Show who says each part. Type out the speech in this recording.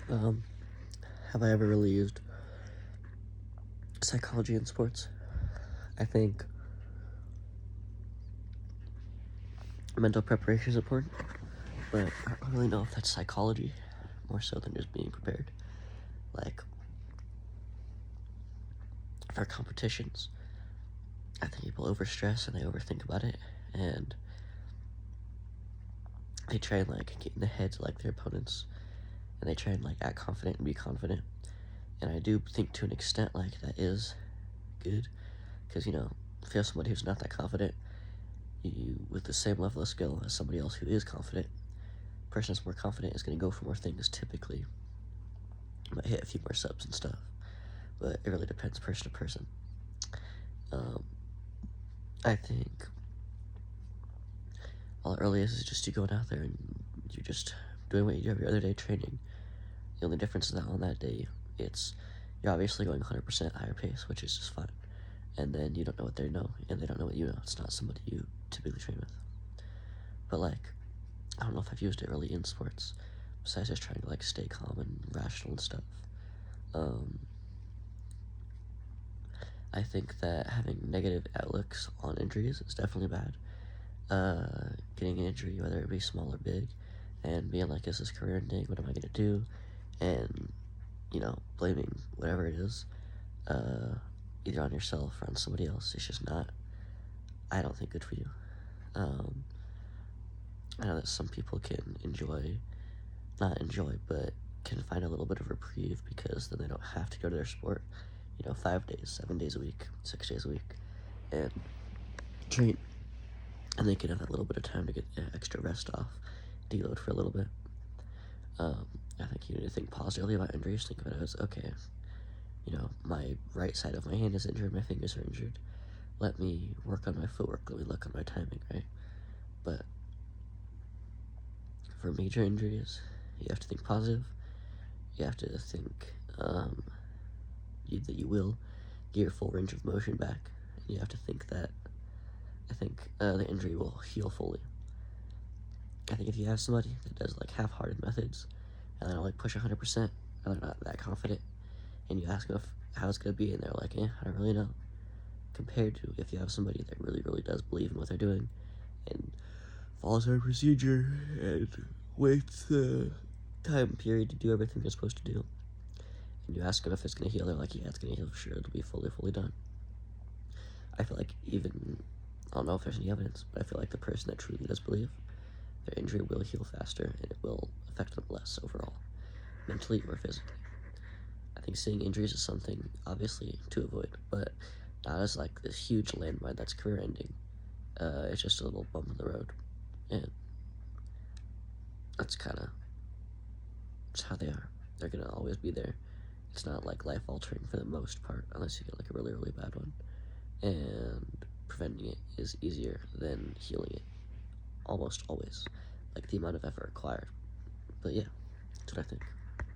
Speaker 1: Um, have I ever really used psychology in sports? I think mental preparation is important, but I don't really know if that's psychology more so than just being prepared. Like, for competitions, I think people overstress and they overthink about it, and they try and like get in the heads like their opponents, and they try and like act confident and be confident. And I do think to an extent like that is good, because if you have somebody who's not that confident, you with the same level of skill as somebody else who is confident, the person that's more confident is going to go for more things typically. Might hit a few more subs and stuff, but it really depends person to person. I think all it really is just you going out there and you're just doing what you do every other day training. The only difference is that on that day, you're obviously going 100% higher pace, which is just fine. And then you don't know what they know, and they don't know what you know. It's not somebody you typically train with. But like, I don't know if I've used it really in sports, besides just trying to like stay calm and rational and stuff. I think that having negative outlooks on injuries is definitely bad. Getting an injury, whether it be small or big, and being like, is this career ending? What am I gonna do? And blaming whatever it is, either on yourself or on somebody else. It's just not, I don't think, good for you. I know that some people can not enjoy, but can find a little bit of reprieve because then they don't have to go to their sport, 5 days, 7 days a week, 6 days a week, and train. And they can have that little bit of time to get extra rest off, deload for a little bit. I think you need to think positively about injuries. Think of it as, okay, my right side of my hand is injured, my fingers are injured. Let me work on my footwork, let me look on my timing, right? But for major injuries, you have to think positive. You have to think that you will get your full range of motion back. And you have to think that the injury will heal fully. I think if you have somebody that does like half-hearted methods and they don't like push 100% and they're not that confident, and you ask them how it's gonna be, and they're like, I don't really know. Compared to if you have somebody that really, really does believe in what they're doing and follows their procedure and waits the time period to do everything they're supposed to do, and you ask them if it's gonna heal, they're like, yeah, it's gonna heal for sure. It'll be fully done. I feel like I don't know if there's any evidence, but I feel like the person that truly does believe, their injury will heal faster and it will affect them less overall, mentally or physically. I think seeing injuries is something, obviously, to avoid, but not as like this huge landmine that's career ending. It's just a little bump in the road, and that's kind of just how they are. They're gonna always be there. It's not like life altering for the most part, unless you get like a really, really bad one. And preventing it is easier than healing it, almost always. Like the amount of effort required. But yeah, that's what I think.